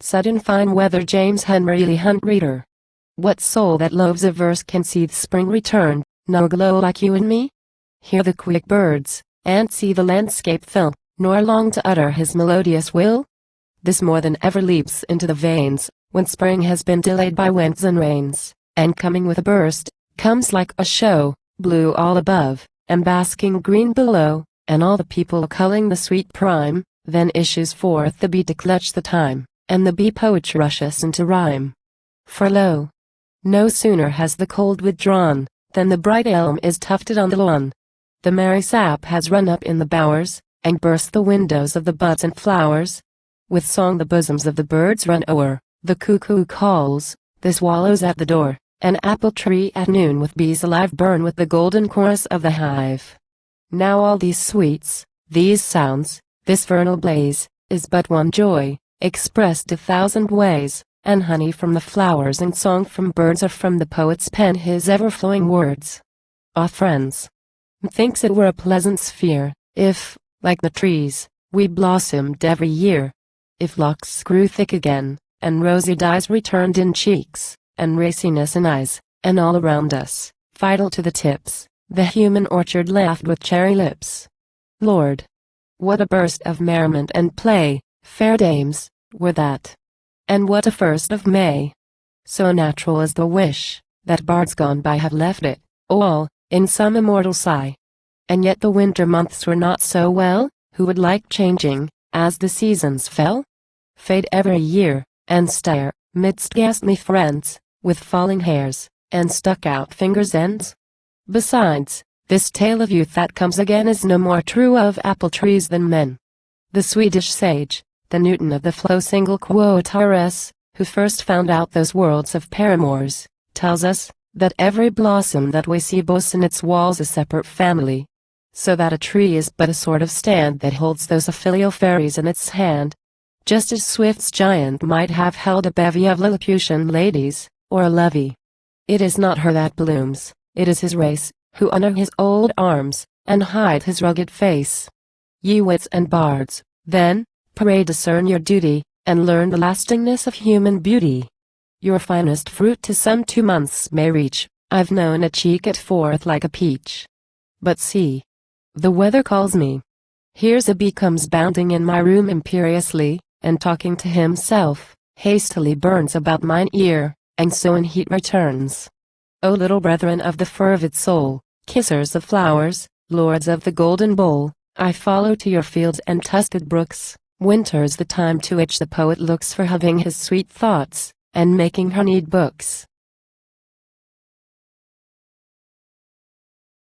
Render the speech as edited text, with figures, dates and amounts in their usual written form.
Sudden fine weather James Henry Leigh Hunt Reader. What soul that loves a verse can see the spring return, nor glow like you and me? Hear the quick birds, and see the landscape fill, nor long to utter his melodious will? This more than ever leaps into the veins, when spring has been delayed by winds and rains, and coming with a burst, comes like a show, blue all above, and basking green below, and all the people culling the sweet prime. Then issues forth the bee to clutch the time, and the bee poet rushes into rhyme. For lo! No sooner has the cold withdrawn, than the bright elm is tufted on the lawn. The merry sap has run up in the bowers, and burst the windows of the buds and flowers. With song the bosoms of the birds run o'er, the cuckoo calls, the swallows at the door, an apple tree at noon with bees alive burn with the golden chorus of the hive. Now all these sweets, these sounds, this vernal blaze, is but one joy, expressed 1,000 ways, and honey from the flowers and song from birds are from the poet's pen his ever-flowing words. Ah friends! Methinks it were a pleasant sphere, if, like the trees, we blossomed every year. If locks grew thick again, and rosy dyes returned in cheeks, and raciness in eyes, and all around us, vital to the tips, the human orchard laughed with cherry lips. Lord! What a burst of merriment and play, fair dames, were that! And what a 1st of May! So natural is the wish, that bards gone by have left it, all, in some immortal sigh. And yet the winter months were not so well, who would like changing, as the seasons fell? Fade every year, and stare, midst ghastly friends, with falling hairs, and stuck-out fingers' ends? Besides, this tale of youth that comes again is no more true of apple trees than men. The Swedish sage, the Newton of the flow single quotaris, who first found out those worlds of paramours, tells us, that every blossom that we see boasts in its walls a separate family. So that a tree is but a sort of stand that holds those filial fairies in its hand. Just as Swift's giant might have held a bevy of Lilliputian ladies, or a levee. It is not her that blooms, it is his race, who honor his old arms, and hide his rugged face. Ye wits and bards, then, pray discern your duty, and learn the lastingness of human beauty. Your finest fruit to some 2 months may reach, I've known a cheek it forth like a peach. But see! The weather calls me. Here's a bee comes bounding in my room imperiously, and talking to himself, hastily burns about mine ear, and so in heat returns. O little brethren of the fervid soul, kissers of flowers, lords of the golden bowl, I follow to your fields and tusted brooks. Winter's the time to which the poet looks for having his sweet thoughts, and making honeyed books.